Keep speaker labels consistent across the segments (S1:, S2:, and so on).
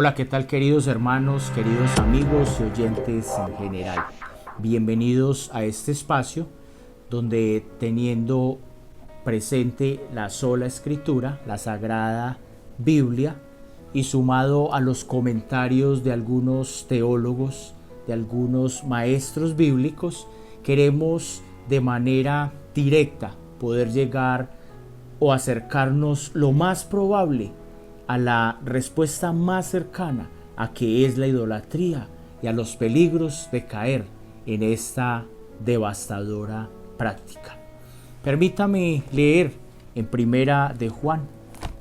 S1: Hola, ¿qué tal queridos hermanos, queridos amigos y oyentes en general? Bienvenidos a este espacio donde teniendo presente la sola escritura, la Sagrada Biblia, y sumado a los comentarios de algunos teólogos, de algunos maestros bíblicos, queremos de manera directa poder llegar o acercarnos lo más probable a la respuesta más cercana a qué es la idolatría y a los peligros de caer en esta devastadora práctica. Permítame leer en Primera de Juan,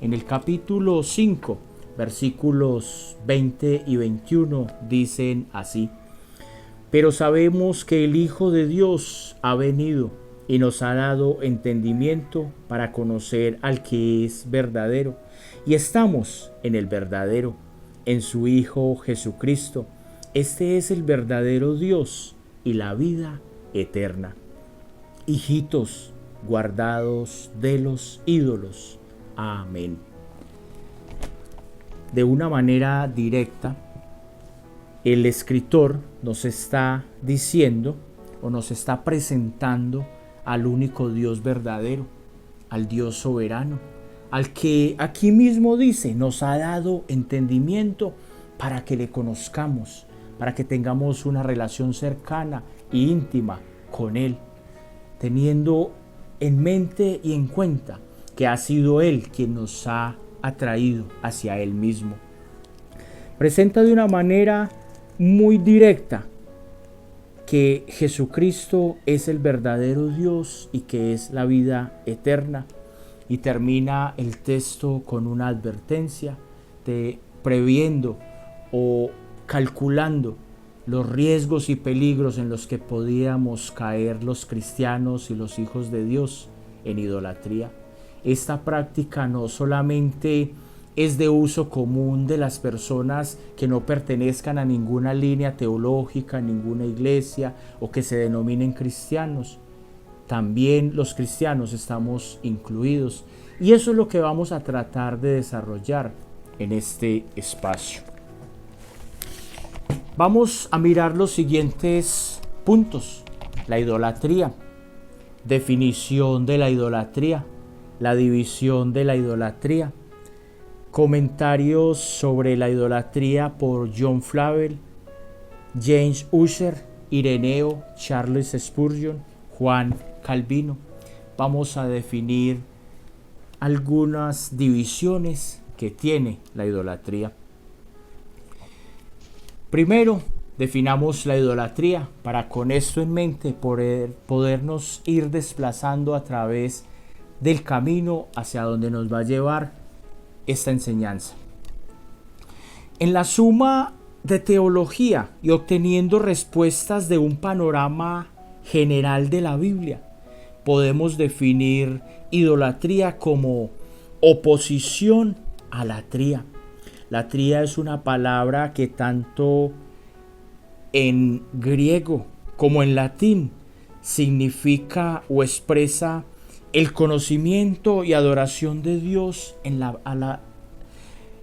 S1: en el capítulo 5, versículos 20 y 21, dicen así: Pero sabemos que el Hijo de Dios ha venido y nos ha dado entendimiento para conocer al que es verdadero, y estamos en el verdadero, en su Hijo Jesucristo. Este es el verdadero Dios y la vida eterna. Hijitos, guardados de los ídolos. Amén. De una manera directa, el escritor nos está diciendo o nos está presentando al único Dios verdadero, al Dios soberano, al que aquí mismo dice, nos ha dado entendimiento para que le conozcamos, para que tengamos una relación cercana e íntima con Él, teniendo en mente y en cuenta que ha sido Él quien nos ha atraído hacia Él mismo. Presenta de una manera muy directa que Jesucristo es el verdadero Dios y que es la vida eterna, y termina el texto con una advertencia de previendo o calculando los riesgos y peligros en los que podíamos caer los cristianos y los hijos de Dios en idolatría. Esta práctica no solamente es de uso común de las personas que no pertenezcan a ninguna línea teológica, ninguna iglesia o que se denominen cristianos. También los cristianos estamos incluidos, y eso es lo que vamos a tratar de desarrollar en este espacio. Vamos a mirar los siguientes puntos: la idolatría, definición de la idolatría, la división de la idolatría, comentarios sobre la idolatría por John Flavel, James Ussher, Ireneo, Charles Spurgeon, Juan Calvino. Vamos a definir algunas divisiones que tiene la idolatría. Primero, definamos la idolatría para con esto en mente podernos ir desplazando a través del camino hacia donde nos va a llevar esta enseñanza. En la suma de teología y obteniendo respuestas de un panorama general de la Biblia, podemos definir idolatría como oposición a la tría. La tría es una palabra que tanto en griego como en latín significa o expresa el conocimiento y adoración de Dios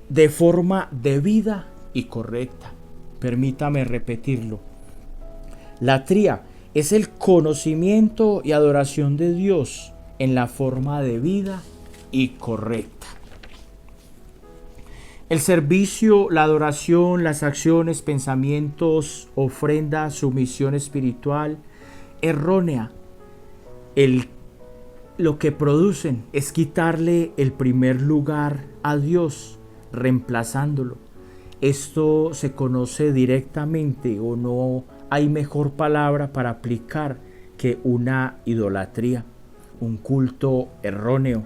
S1: de forma debida y correcta. Permítame repetirlo. La tría es el conocimiento y adoración de Dios en la forma debida y correcta. El servicio, la adoración, las acciones, pensamientos, ofrenda, sumisión espiritual errónea, lo que producen es quitarle el primer lugar a Dios, reemplazándolo. Esto se conoce directamente, o no hay mejor palabra para aplicar que una idolatría, un culto erróneo.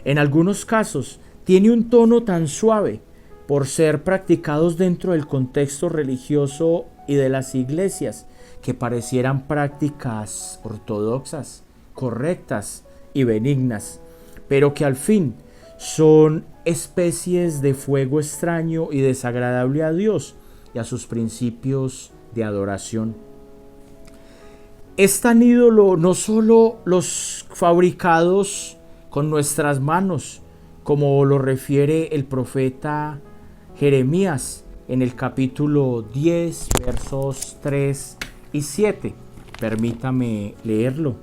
S1: En algunos casos tiene un tono tan suave por ser practicados dentro del contexto religioso y de las iglesias, que parecieran prácticas ortodoxas, correctas y benignas, pero que al fin son especies de fuego extraño y desagradable a Dios y a sus principios de adoración. Es tan ídolo no solo los fabricados con nuestras manos, como lo refiere el profeta Jeremías en el capítulo 10, versos 3 y 7. Permítame leerlo.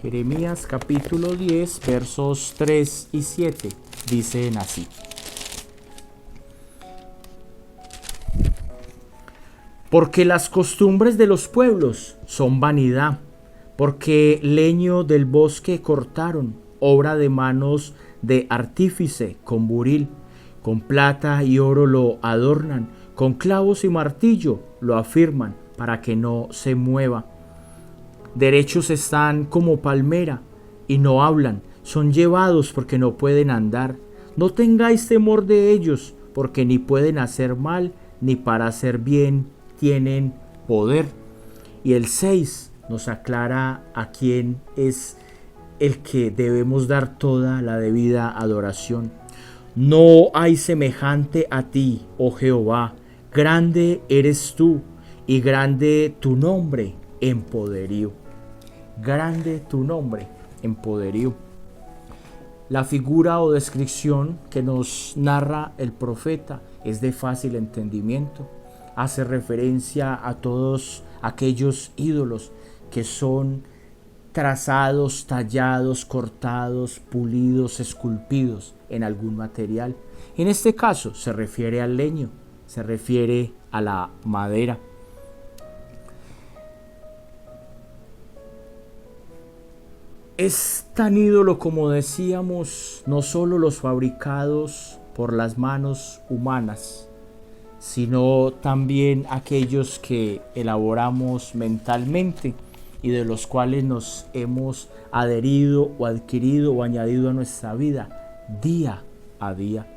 S1: Jeremías capítulo 10, versos 3 y 7. Dicen así: porque las costumbres de los pueblos son vanidad, porque leño del bosque cortaron, obra de manos de artífice con buril, con plata y oro lo adornan, con clavos y martillo lo afirman para que no se mueva. Derechos están como palmera y no hablan, son llevados porque no pueden andar. No tengáis temor de ellos, porque ni pueden hacer mal, ni para hacer bien tienen poder. Y el 6 nos aclara a quién es el que debemos dar toda la debida adoración. No hay semejante a ti, oh Jehová, grande eres tú y grande tu nombre en poderío. Grande tu nombre en poderío. La figura o descripción que nos narra el profeta es de fácil entendimiento. Hace referencia a todos aquellos ídolos que son trazados, tallados, cortados, pulidos, esculpidos en algún material. En este caso se refiere al leño, se refiere a la madera. Es tan ídolo, como decíamos, no solo los fabricados por las manos humanas, sino también aquellos que elaboramos mentalmente y de los cuales nos hemos adherido o adquirido o añadido a nuestra vida día a día.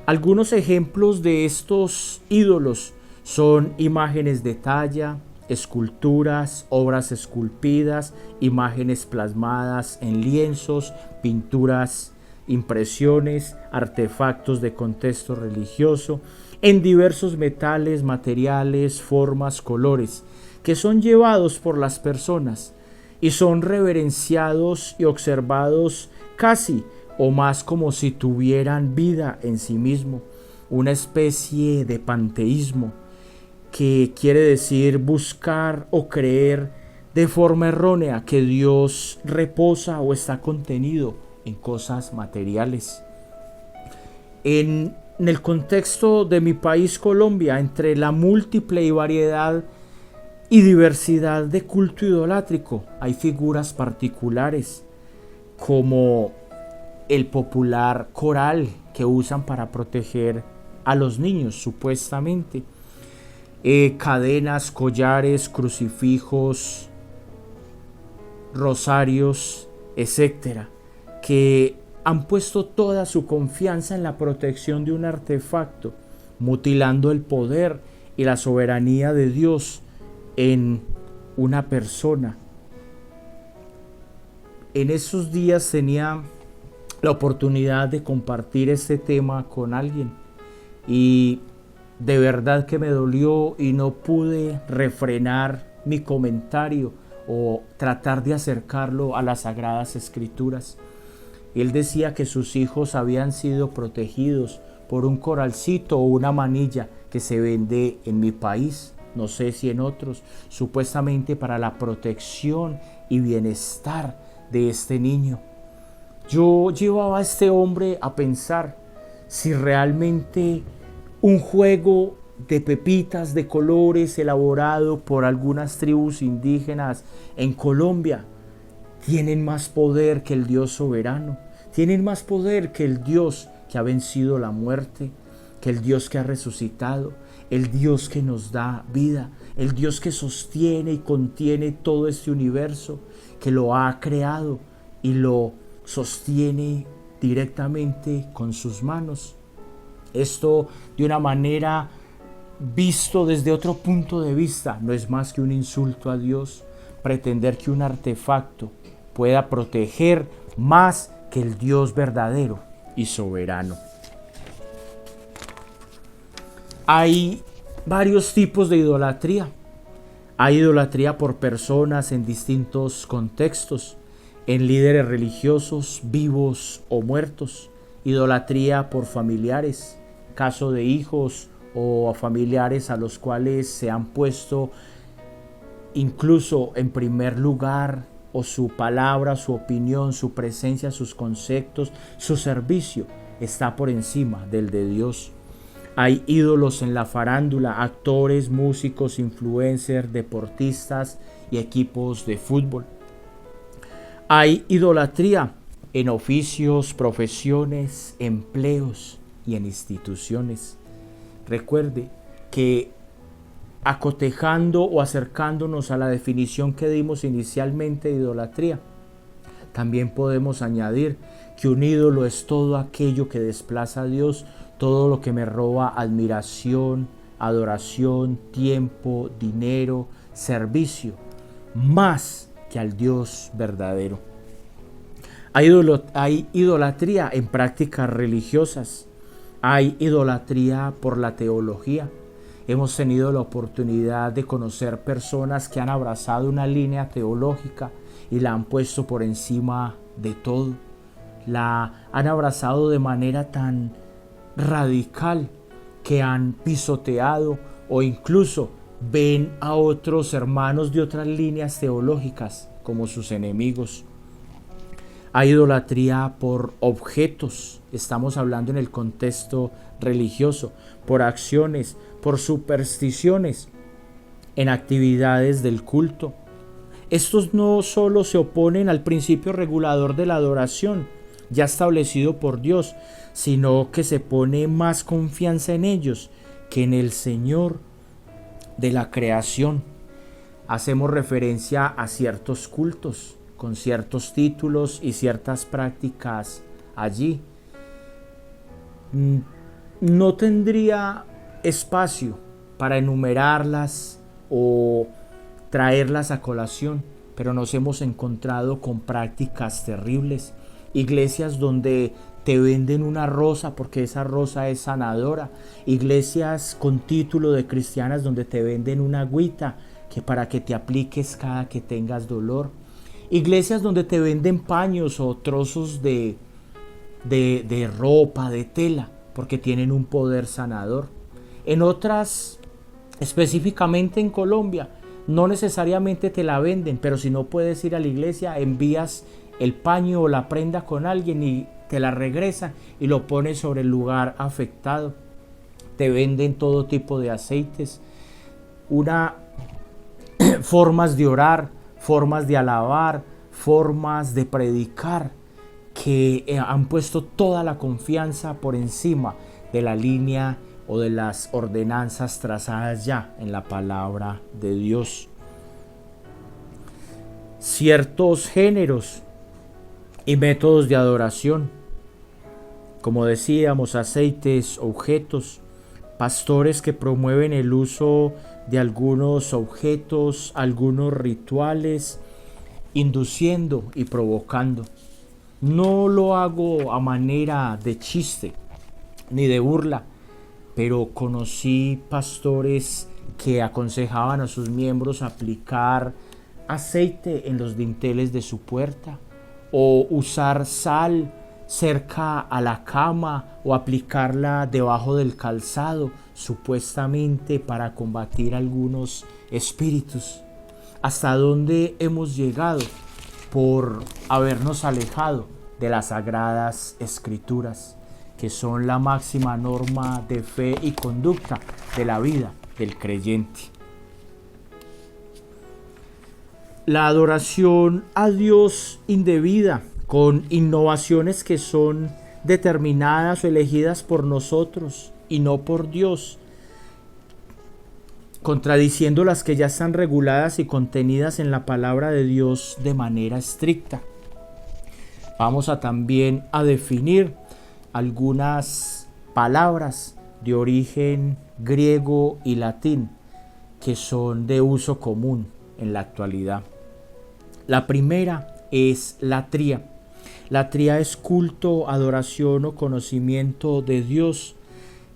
S1: Algunos ejemplos de estos ídolos son imágenes de talla, esculturas, obras esculpidas, imágenes plasmadas en lienzos, pinturas, impresiones, artefactos de contexto religioso, en diversos metales, materiales, formas, colores, que son llevados por las personas y son reverenciados y observados casi o más como si tuvieran vida en sí mismo, una especie de panteísmo, que quiere decir buscar o creer de forma errónea que Dios reposa o está contenido en cosas materiales. En el contexto de mi país, Colombia, entre la múltiple y variedad y diversidad de culto idolátrico, hay figuras particulares como el popular coral que usan para proteger a los niños, supuestamente. Cadenas, collares, crucifijos, rosarios, etcétera, que han puesto toda su confianza en la protección de un artefacto, mutilando el poder y la soberanía de Dios en una persona. En esos días tenía la oportunidad de compartir este tema con alguien y de verdad que me dolió y no pude refrenar mi comentario o tratar de acercarlo a las Sagradas Escrituras. Él decía que sus hijos habían sido protegidos por un coralcito o una manilla que se vende en mi país, no sé si en otros, supuestamente para la protección y bienestar de este niño. Yo llevaba a este hombre a pensar si realmente un juego de pepitas de colores elaborado por algunas tribus indígenas en Colombia tienen más poder que el Dios soberano, tienen más poder que el Dios que ha vencido la muerte, que el Dios que ha resucitado, el Dios que nos da vida, el Dios que sostiene y contiene todo este universo, que lo ha creado y lo sostiene directamente con sus manos. Esto, de una manera visto desde otro punto de vista, no es más que un insulto a Dios, pretender que un artefacto pueda proteger más que el Dios verdadero y soberano. Hay varios tipos de idolatría. Hay idolatría por personas en distintos contextos en líderes religiosos vivos o muertos, idolatría por familiares, caso de hijos o familiares a los cuales se han puesto incluso en primer lugar, o su palabra, su opinión, su presencia, sus conceptos, su servicio está por encima del de Dios. Hay ídolos en la farándula, actores, músicos, influencers, deportistas y equipos de fútbol. Hay idolatría en oficios, profesiones, empleos y en instituciones. Recuerde que acotejando o acercándonos a la definición que dimos inicialmente de idolatría, también podemos añadir que un ídolo es todo aquello que desplaza a Dios, todo lo que me roba admiración, adoración, tiempo, dinero, servicio, más que al Dios verdadero. Hay idolatría en prácticas religiosas, hay idolatría por la teología. Hemos tenido la oportunidad de conocer personas que han abrazado una línea teológica y la han puesto por encima de todo. La han abrazado de manera tan radical que han pisoteado o incluso ven a otros hermanos de otras líneas teológicas como sus enemigos. Hay idolatría por objetos, estamos hablando en el contexto religioso, por acciones, por supersticiones, en actividades del culto. Estos no solo se oponen al principio regulador de la adoración, ya establecido por Dios, sino que se pone más confianza en ellos que en el Señor de la creación. Hacemos referencia a ciertos cultos, con ciertos títulos y ciertas prácticas allí. No tendría espacio para enumerarlas o traerlas a colación, pero nos hemos encontrado con prácticas terribles. Iglesias donde te venden una rosa porque esa rosa es sanadora. Iglesias con título de cristianas donde te venden una agüita que para que te apliques cada que tengas dolor. Iglesias donde te venden paños o trozos de ropa, de tela, porque tienen un poder sanador. En otras, específicamente en Colombia, no necesariamente te la venden, pero si no puedes ir a la iglesia, envías el paño o la prenda con alguien y te la regresan y lo pones sobre el lugar afectado. Te venden todo tipo de aceites, formas de orar, formas de alabar, formas de predicar, que han puesto toda la confianza por encima de la línea o de las ordenanzas trazadas ya en la palabra de Dios. Ciertos géneros y métodos de adoración, como decíamos, aceites, objetos, pastores que promueven el uso de algunos objetos, algunos rituales, induciendo y provocando. No lo hago a manera de chiste ni de burla, pero conocí pastores que aconsejaban a sus miembros aplicar aceite en los dinteles de su puerta o usar sal cerca a la cama o aplicarla debajo del calzado, supuestamente para combatir algunos espíritus. ¿Hasta dónde hemos llegado por habernos alejado de las sagradas escrituras, que son la máxima norma de fe y conducta de la vida del creyente? La adoración a Dios indebida, con innovaciones que son determinadas o elegidas por nosotros y no por Dios, contradiciendo las que ya están reguladas y contenidas en la palabra de Dios de manera estricta. Vamos también a definir algunas palabras de origen griego y latín que son de uso común en la actualidad. La primera es latría. Latría es culto, adoración o conocimiento de Dios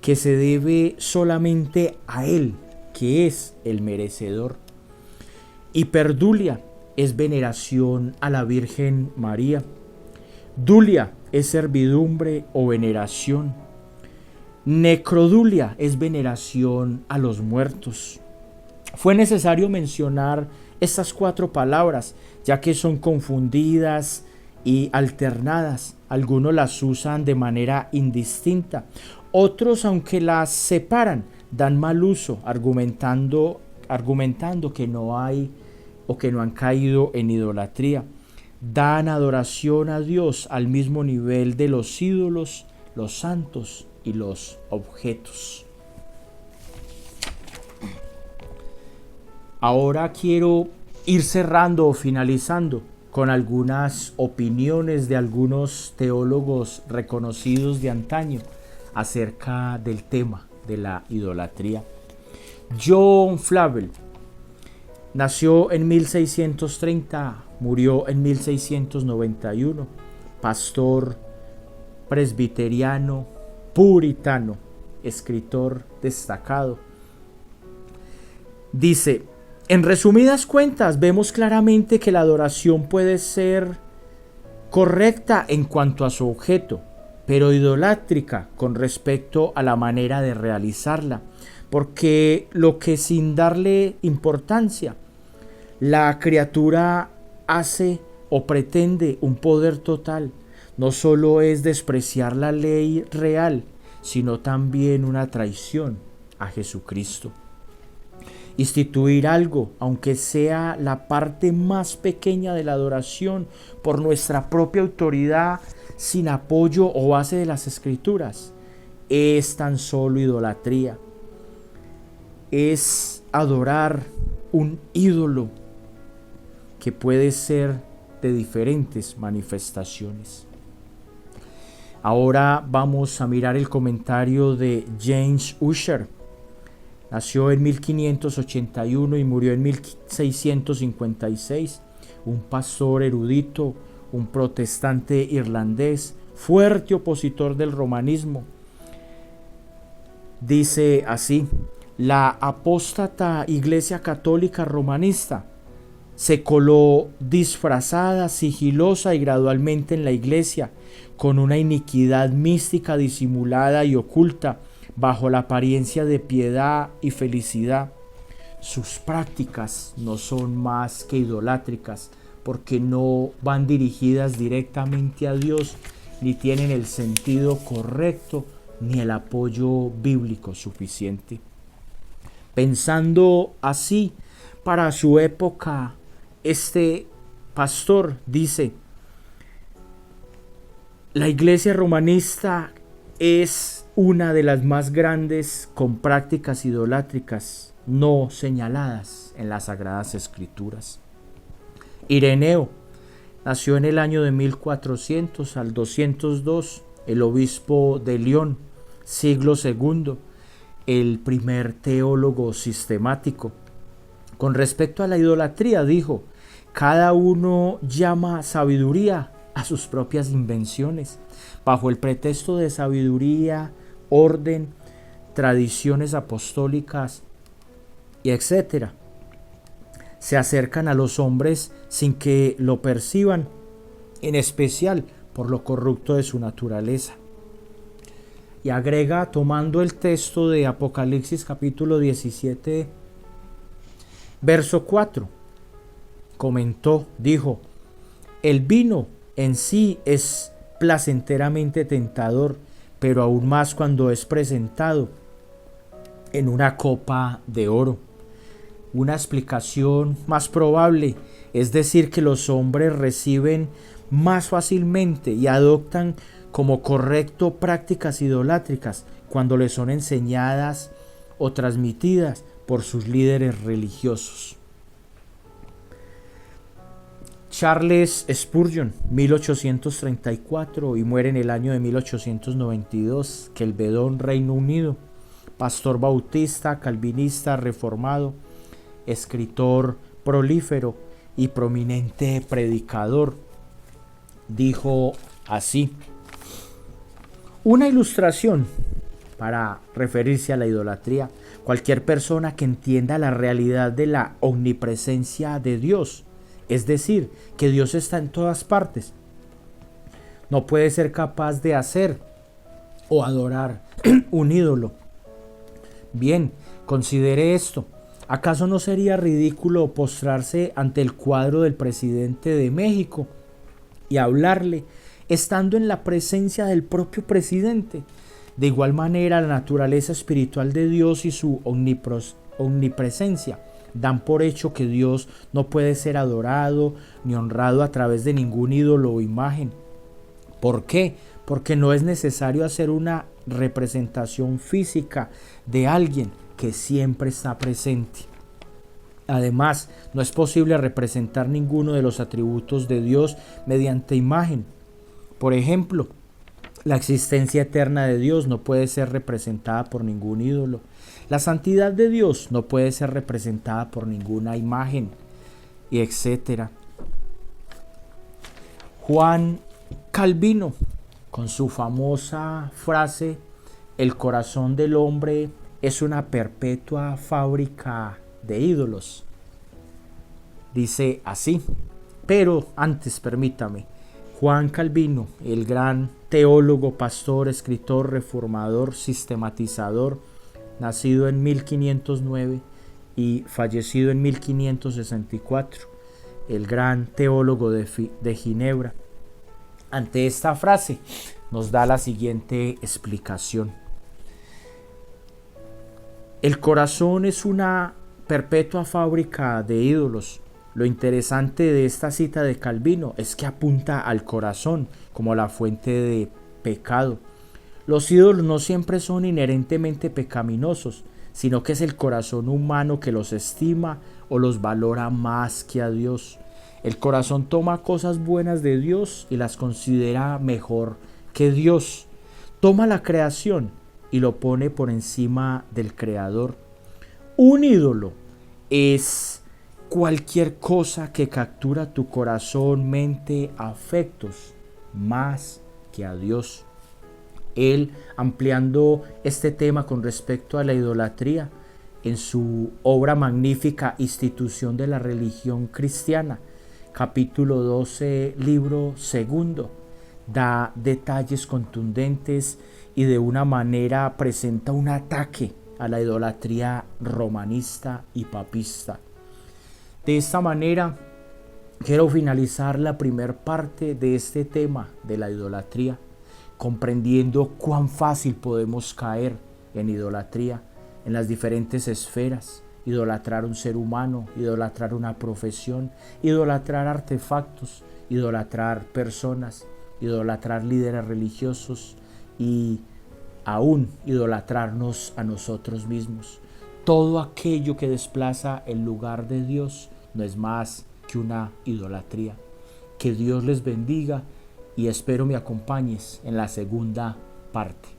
S1: que se debe solamente a Él, que es el merecedor. Hiperdulia es veneración a la Virgen María. Dulia es servidumbre o veneración. Necrodulia es veneración a los muertos. Fue necesario mencionar estas 4 palabras, ya que son confundidas y alternadas. Algunos las usan de manera indistinta. Otros, aunque las separan, dan mal uso, argumentando que no hay o que no han caído en idolatría. Dan adoración a Dios al mismo nivel de los ídolos, los santos y los objetos. Ahora quiero ir cerrando o finalizando con algunas opiniones de algunos teólogos reconocidos de antaño acerca del tema de la idolatría. John Flavel nació en 1630, murió en 1691, pastor presbiteriano, puritano, escritor destacado. Dice: en resumidas cuentas, vemos claramente que la adoración puede ser correcta en cuanto a su objeto, pero idolátrica con respecto a la manera de realizarla, porque lo que sin darle importancia la criatura hace o pretende un poder total, no solo es despreciar la ley real, sino también una traición a Jesucristo. Instituir algo, aunque sea la parte más pequeña de la adoración, por nuestra propia autoridad, sin apoyo o base de las Escrituras, es tan solo idolatría. Es adorar un ídolo que puede ser de diferentes manifestaciones. Ahora vamos a mirar el comentario de James Ussher. Nació en 1581 y murió en 1656, un pastor erudito, un protestante irlandés, fuerte opositor del romanismo. Dice así: la apóstata Iglesia Católica Romanista se coló disfrazada, sigilosa y gradualmente en la Iglesia, con una iniquidad mística disimulada y oculta, bajo la apariencia de piedad y felicidad. Sus prácticas no son más que idolátricas, porque no van dirigidas directamente a Dios, ni tienen el sentido correcto, ni el apoyo bíblico suficiente. Pensando así, para su época, este pastor dice: la Iglesia romanista es una de las más grandes con prácticas idolátricas no señaladas en las Sagradas Escrituras. Ireneo nació en el año de 1400 al 202, el obispo de León, siglo II, el primer teólogo sistemático. Con respecto a la idolatría dijo: cada uno llama sabiduría a sus propias invenciones, bajo el pretexto de sabiduría, orden, tradiciones apostólicas y etcétera. Se acercan a los hombres sin que lo perciban, en especial por lo corrupto de su naturaleza. Y agrega, tomando el texto de Apocalipsis capítulo 17, verso 4, dijo: el vino en sí es placenteramente tentador, pero aún más cuando es presentado en una copa de oro. Una explicación más probable es decir que los hombres reciben más fácilmente y adoptan como correcto prácticas idolátricas cuando les son enseñadas o transmitidas por sus líderes religiosos. Charles Spurgeon, 1834 y muere en el año de 1892, Kelvedon, Reino Unido, pastor bautista, calvinista, reformado, escritor prolífero y prominente predicador, dijo así: una ilustración para referirse a la idolatría. Cualquier persona que entienda la realidad de la omnipresencia de Dios Es decir, que Dios está en todas partes. No puede ser capaz de hacer o adorar un ídolo. Bien, considere esto. ¿Acaso no sería ridículo postrarse ante el cuadro del presidente de México y hablarle, estando en la presencia del propio presidente? De igual manera, la naturaleza espiritual de Dios y su omnipresencia dan por hecho que Dios no puede ser adorado ni honrado a través de ningún ídolo o imagen. ¿Por qué? Porque no es necesario hacer una representación física de alguien que siempre está presente. Además, no es posible representar ninguno de los atributos de Dios mediante imagen. Por ejemplo, la existencia eterna de Dios no puede ser representada por ningún ídolo. La santidad de Dios no puede ser representada por ninguna imagen, y etcétera. Juan Calvino, con su famosa frase, el corazón del hombre es una perpetua fábrica de ídolos, dice así. Pero antes, permítame, Juan Calvino, el gran teólogo, pastor, escritor, reformador, sistematizador, nacido en 1509 y fallecido en 1564, el gran teólogo de Ginebra, ante esta frase nos da la siguiente explicación. El corazón es una perpetua fábrica de ídolos. Lo interesante de esta cita de Calvino es que apunta al corazón como la fuente de pecado. Los ídolos no siempre son inherentemente pecaminosos, sino que es el corazón humano que los estima o los valora más que a Dios. El corazón toma cosas buenas de Dios y las considera mejor que Dios. Toma la creación y lo pone por encima del Creador. Un ídolo es cualquier cosa que captura tu corazón, mente, afectos, más que a Dios. Él, ampliando este tema con respecto a la idolatría, en su obra magnífica Institución de la Religión Cristiana, capítulo 12, libro segundo, da detalles contundentes y de una manera presenta un ataque a la idolatría romanista y papista. De esta manera, quiero finalizar la primera parte de este tema de la idolatría, comprendiendo cuán fácil podemos caer en idolatría en las diferentes esferas. Idolatrar un ser humano, idolatrar una profesión, idolatrar artefactos, idolatrar personas, idolatrar líderes religiosos y aún idolatrarnos a nosotros mismos. Todo aquello que desplaza el lugar de Dios no es más que una idolatría. Que Dios les bendiga y espero me acompañes en la segunda parte.